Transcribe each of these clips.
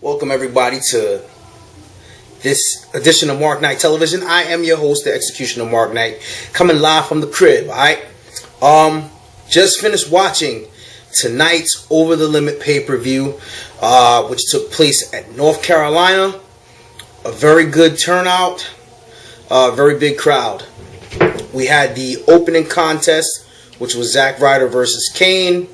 Welcome everybody to this edition of Mark Knight Television. I am your host, the Execution of Mark Knight, coming live from the crib. Alright, just finished watching tonight's Over the Limit pay-per-view, which took place at North Carolina. A very good turnout, very big crowd. We had the opening contest, which was Zack Ryder versus Kane.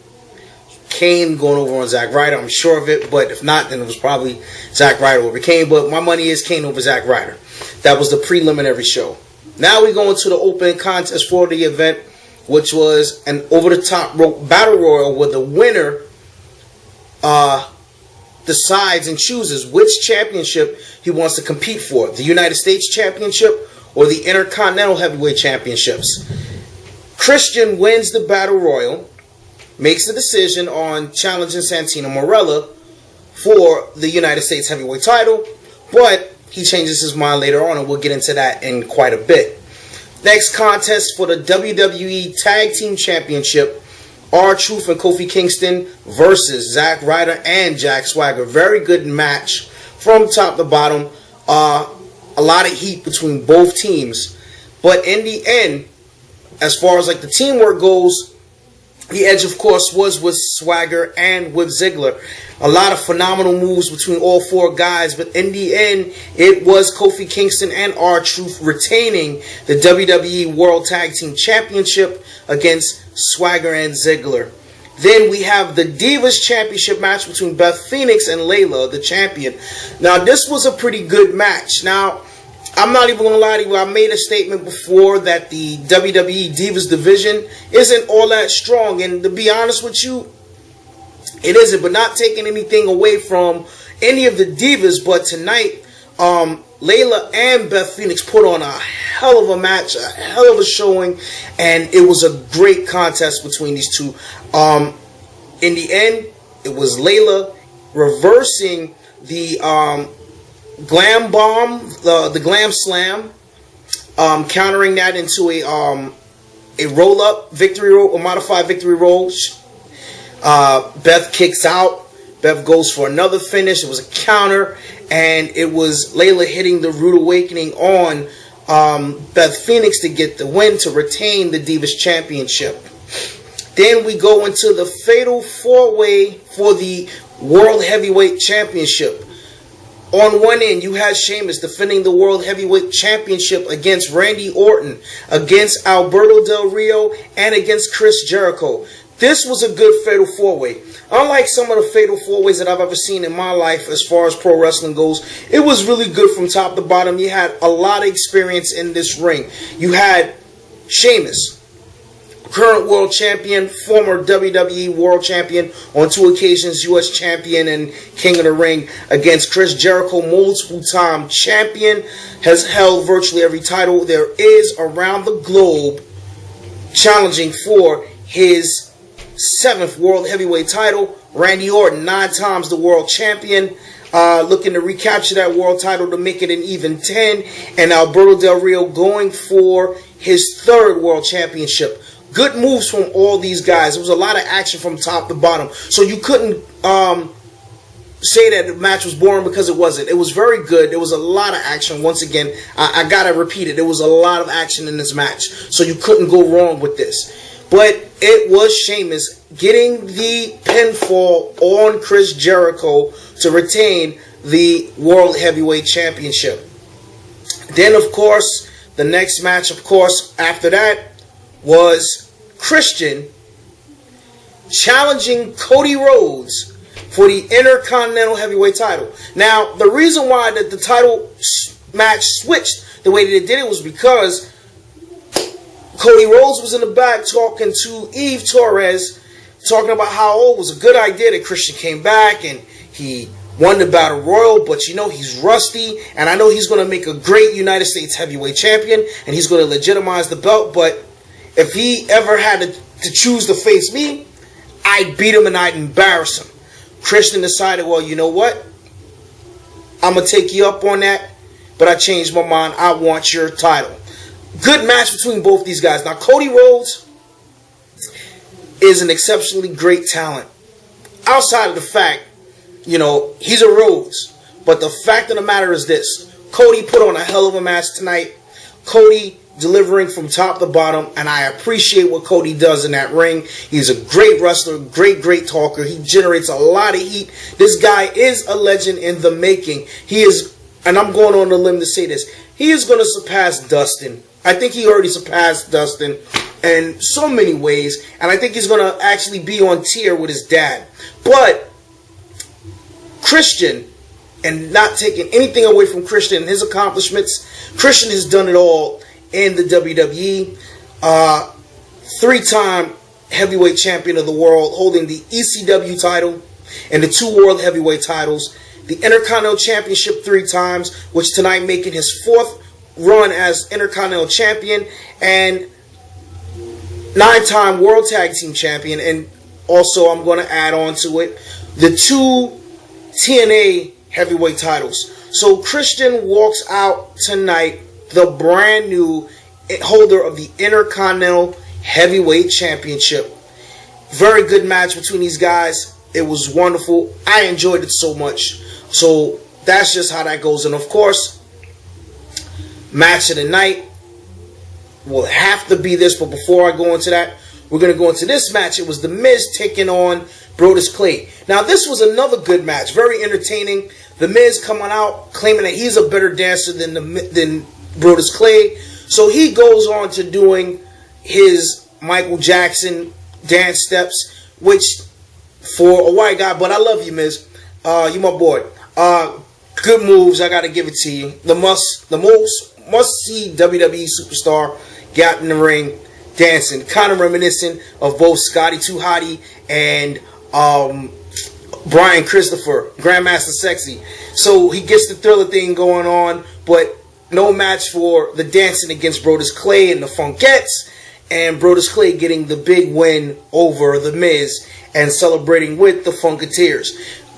Kane going over on Zack Ryder, I'm sure of it, but if not, then it was probably Zack Ryder over Kane, but my money is Kane over Zack Ryder. That was the preliminary show. Now we go into the opening contest for the event, which was an over-the-top rope battle royal where the winner decides and chooses which championship he wants to compete for, the United States Championship or the Intercontinental Heavyweight Championships. Christian wins the battle royal, makes the decision on challenging Santino Marella for the United States Heavyweight title, but he changes his mind later on, and we'll get into that in quite a bit. Next contest for the WWE Tag Team Championship, R-Truth and Kofi Kingston versus Zack Ryder and Jack Swagger. Very good match from top to bottom. A lot of heat between both teams, but in the end, as far as like the teamwork goes, the edge, of course, was with Swagger and with Ziggler. A lot of phenomenal moves between all four guys, but in the end, it was Kofi Kingston and R-Truth retaining the WWE World Tag Team Championship against Swagger and Ziggler. Then we have the Divas Championship match between Beth Phoenix and Layla, the champion. Now, this was a pretty good match. Now, I'm not even going to lie to you. I made a statement before that the WWE Divas division isn't all that strong. And to be honest with you, it isn't. But not taking anything away from any of the Divas. But tonight, Layla and Beth Phoenix put on a hell of a match, a hell of a showing. And it was a great contest between these two. In the end, it was Layla reversing the Glam Bomb, the Glam Slam, countering that into a roll-up victory roll, a modified victory roll. Beth kicks out. Beth goes for another finish. It was a counter, and it was Layla hitting the Rude Awakening on Beth Phoenix to get the win to retain the Divas Championship. Then we go into the Fatal 4-Way for the World Heavyweight Championship. On one end, you had Sheamus defending the World Heavyweight Championship against Randy Orton, against Alberto Del Rio, and against Chris Jericho. This was a good Fatal 4-Way. Unlike some of the Fatal 4-Ways that I've ever seen in my life as far as pro wrestling goes, it was really good from top to bottom. You had a lot of experience in this ring. You had Sheamus, current world champion, former WWE world champion, on 2 occasions U.S. champion and King of the Ring, against Chris Jericho, multiple-time champion, has held virtually every title there is around the globe, challenging for his 7th World Heavyweight title. Randy Orton, 9 times the world champion, looking to recapture that world title to make it an even 10, and Alberto Del Rio going for his 3rd world championship. Good moves from all these guys. There was a lot of action from top to bottom. So you couldn't say that the match was boring, because it wasn't. It was very good. There was a lot of action. Once again, I got to repeat it. There was a lot of action in this match. So you couldn't go wrong with this. But it was Sheamus getting the pinfall on Chris Jericho to retain the World Heavyweight Championship. Then, of course, the next match, of course, after that was Christian challenging Cody Rhodes for the Intercontinental Heavyweight title. Now, the reason why the title match switched the way that it did it was because Cody Rhodes was in the back talking to Eve Torres, talking about how it was a good idea that Christian came back and he won the Battle Royal, but you know, he's rusty, and I know he's going to make a great United States Heavyweight Champion, and he's going to legitimize the belt, but if he ever had to choose to face me, I'd beat him and I'd embarrass him. Christian decided, well, you know what? I'm going to take you up on that, but I changed my mind. I want your title. Good match between both these guys. Now, Cody Rhodes is an exceptionally great talent. Outside of the fact he's a rose. But the fact of the matter is this. Cody put on a hell of a match tonight. Cody delivering from top to bottom, and I appreciate what Cody does in that ring. He's a great wrestler, great talker. He generates a lot of heat. This guy is a legend in the making. He is, and I'm going on the limb to say this, he is going to surpass Dustin. I think he already surpassed Dustin in so many ways, and I think he's going to actually be on tier with his dad. But Christian, and not taking anything away from Christian and his accomplishments, Christian has done it all in the WWE. 3-time heavyweight champion of the world, holding the ECW title and the 2 world heavyweight titles. The Intercontinental Championship 3 times, which tonight making his 4th run as Intercontinental Champion, and 9-time World Tag Team Champion. And also, I'm going to add on to it, the 2 TNA heavyweight titles. So Christian walks out tonight the brand new holder of the Intercontinental Heavyweight Championship. Very good match between these guys. It was wonderful. I enjoyed it so much. So that's just how that goes. And of course, match of the night will have to be this. But before I go into that, we're going to go into this match. It was The Miz taking on Brodus Clay. Now, this was another good match. Very entertaining. The Miz coming out claiming that he's a better dancer than Brodus Clay. So he goes on to doing his Michael Jackson dance steps, which for a white guy, but I love you, Miz. You my boy. Good moves. I got to give it to you. The most must-see WWE superstar got in the ring dancing, kind of reminiscent of both Scotty 2 Hotty and Brian Christopher, Grandmaster Sexy. So he gets the Thriller thing going on, but no match for the dancing against Brodus Clay and the Funkettes, and Brodus Clay getting the big win over The Miz and celebrating with the Funketeers.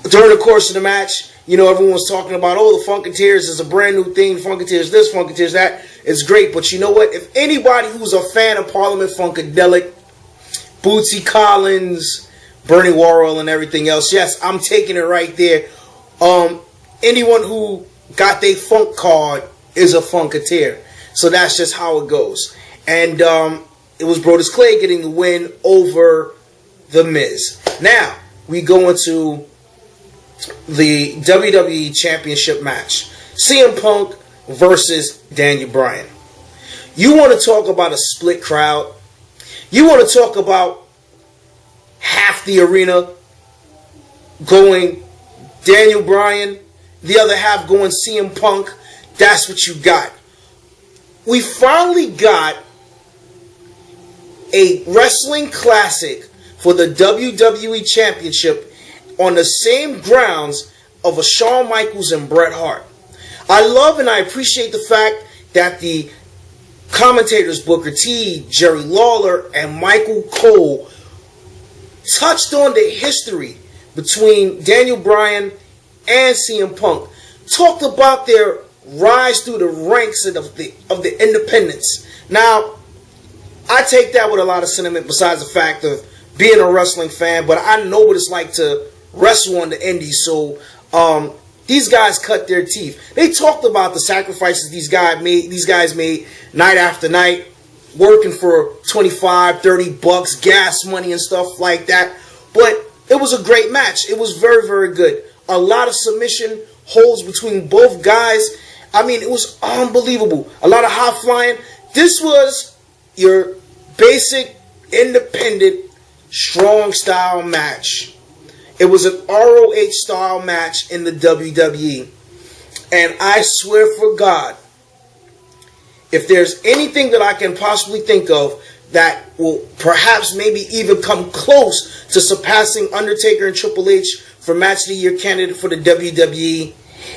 During the course of the match, everyone was talking about, the Funketeers is a brand new thing, Funketeers this, Funketeers that. It's great, but you know what? If anybody who's a fan of Parliament Funkadelic, Bootsy Collins, Bernie Worrell, and everything else, yes, I'm taking it right there. Anyone who got their funk card is a Funketeer. So that's just how it goes. And it was Brodus Clay getting the win over The Miz. Now, we go into the WWE Championship match. CM Punk versus Daniel Bryan. You want to talk about a split crowd? You want to talk about half the arena going Daniel Bryan, the other half going CM Punk? That's what you got. We finally got a wrestling classic for the WWE Championship on the same grounds of a Shawn Michaels and Bret Hart. I love and I appreciate the fact that the commentators Booker T, Jerry Lawler, and Michael Cole touched on the history between Daniel Bryan and CM Punk. Talked about their rise through the ranks of the independents. Now, I take that with a lot of sentiment besides the fact of being a wrestling fan, but I know what it's like to wrestle on the indies. So these guys cut their teeth. They talked about the sacrifices these guys made night after night, working for 25, 30 bucks, gas money and stuff like that. But it was a great match. It was very, very good. A lot of submission holds between both guys. I mean, it was unbelievable. A lot of high flying. This was your basic, independent, strong style match. It was an ROH style match in the WWE. And I swear for God, if there's anything that I can possibly think of that will perhaps maybe even come close to surpassing Undertaker and Triple H for Match of the Year candidate for the WWE,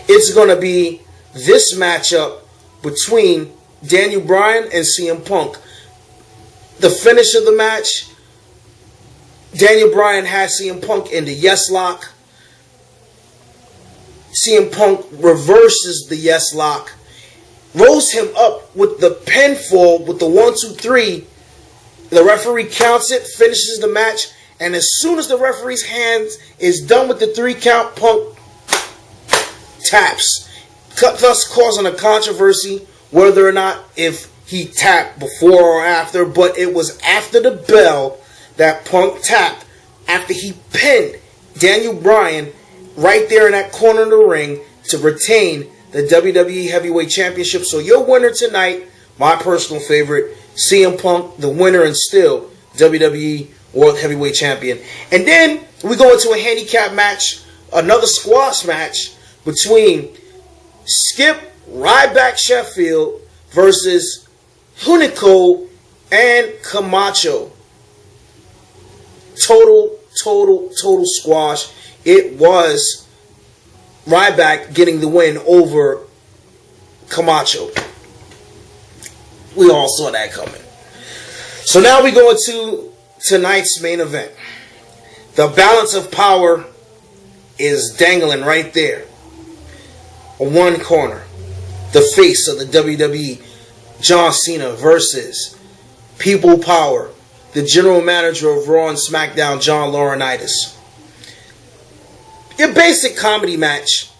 it's going to be this matchup between Daniel Bryan and CM Punk. The finish of the match, Daniel Bryan has CM Punk in the yes lock. CM Punk reverses the yes lock, rolls him up with the pinfall with the 1, 2, 3. The referee counts it, finishes the match, And as soon as the referee's hands is done with the 3 count, Punk taps, thus causing a controversy whether or not if he tapped before or after. But it was after the bell that Punk tapped, after he pinned Daniel Bryan right there in that corner of the ring to retain the WWE Heavyweight Championship. So your winner tonight, my personal favorite, CM Punk, the winner and still WWE World Heavyweight Champion. And then we go into a handicap match, another squash match between Skip Ryback Sheffield versus Hunico and Camacho. Total squash. It was Ryback getting the win over Camacho. We all saw that coming. So now we go into tonight's main event. The balance of power is dangling right there. On one corner, the face of the WWE, John Cena, versus People Power, the general manager of Raw and SmackDown, John Laurinaitis. Your basic comedy match.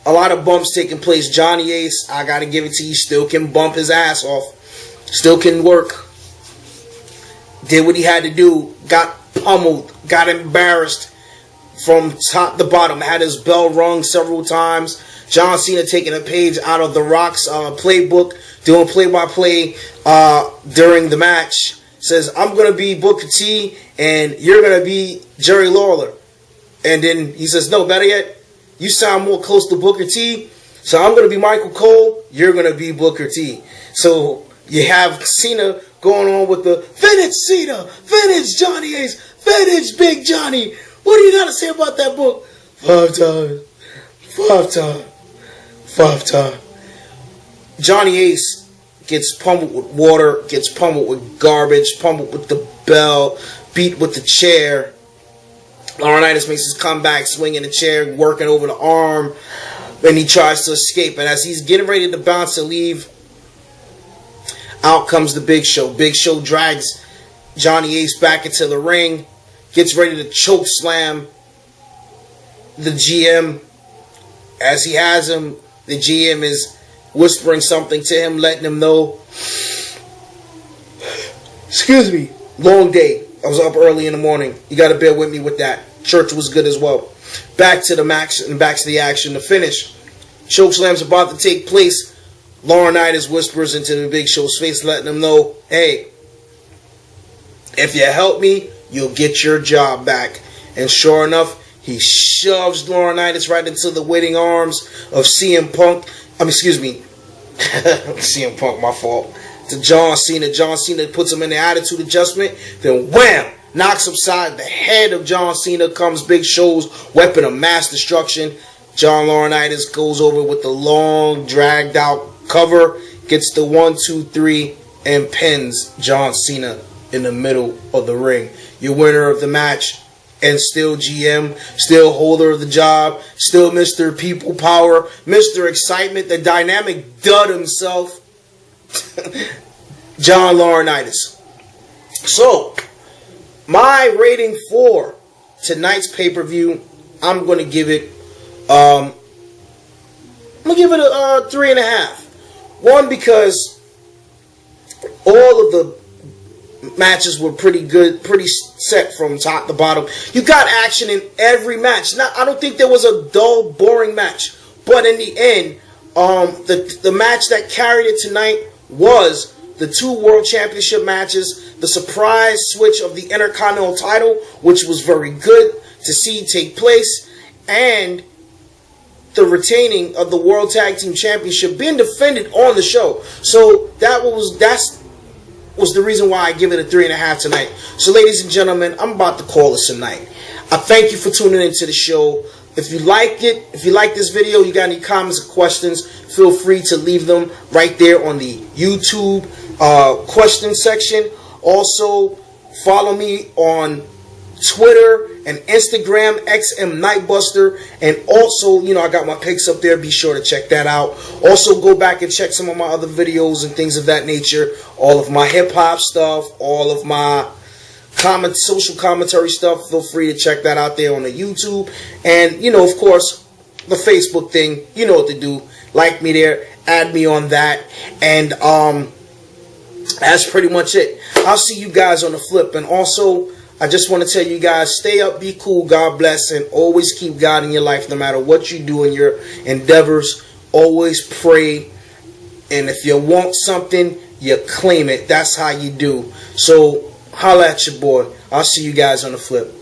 A lot of bumps taking place. Johnny Ace, I gotta give it to you, still can bump his ass off. Still can work. Did what he had to do. Got pummeled. Got embarrassed from top to bottom. Had his bell rung several times. John Cena taking a page out of The Rock's playbook. Doing play-by-play during the match. Says, I'm going to be Booker T and you're going to be Jerry Lawler. And then he says, no, better yet, you sound more close to Booker T. So I'm going to be Michael Cole. You're going to be Booker T. So you have Cena going on with the vintage Cena, vintage Johnny Ace, vintage Big Johnny. What do you got to say about that book? 5 times. Johnny Ace gets pummeled with water, gets pummeled with garbage, pummeled with the bell, beat with the chair. Laurinaitis makes his comeback, swinging the chair, working over the arm, and he tries to escape. And as he's getting ready to bounce and leave, out comes the Big Show. Big Show drags Johnny Ace back into the ring, gets ready to choke slam the GM. As he has him, the GM is whispering something to him, letting him know, excuse me, long day. I was up early in the morning. You got to bear with me with that. Church was good as well. Back to the match and back to the action. The finish. Chokeslam's about to take place. Laurinaitis whispers into the Big Show's face, letting him know, hey, if you help me, you'll get your job back. And sure enough, he shoves Laurinaitis right into the waiting arms of CM Punk. CM Punk, my fault. To John Cena. John Cena puts him in the attitude adjustment. Then wham! Knocks upside the head of John Cena. Comes Big Show's weapon of mass destruction. John Laurinaitis goes over with the long, dragged out cover. Gets the 1, 2, 3 and pins John Cena in the middle of the ring. Your winner of the match, and still GM, still holder of the job, still Mr. People Power, Mr. Excitement, the dynamic dud himself, John Laurinaitis. So, my rating for tonight's pay-per-view, I'm going to give it, a 3.5. One, because all of the matches were pretty good, pretty set from top to bottom. You got action in every match. Now, I don't think there was a dull, boring match. But in the end, the match that carried it tonight was the 2 World Championship matches, the surprise switch of the Intercontinental title, which was very good to see take place, and the retaining of the World Tag Team Championship being defended on the show. So that was the reason why I give it a 3.5 tonight. So ladies and gentlemen, I'm about to call this a night. I thank you for tuning into the show. If you like it, if you like this video, you got any comments or questions, feel free to leave them right there on the YouTube question section. Also, follow me on Twitter and Instagram, XM Nightbuster, and also, I got my pics up there. Be sure to check that out. Also, go back and check some of my other videos and things of that nature. All of my hip hop stuff, all of my social commentary stuff, feel free to check that out there on the YouTube. And, you know, of course, the Facebook thing, you know what to do. Like me there, add me on that. And that's pretty much it. I'll see you guys on the flip. And also, I just want to tell you guys, stay up, be cool, God bless, and always keep God in your life no matter what you do in your endeavors. Always pray. And if you want something, you claim it. That's how you do. So, holla at your boy. I'll see you guys on the flip.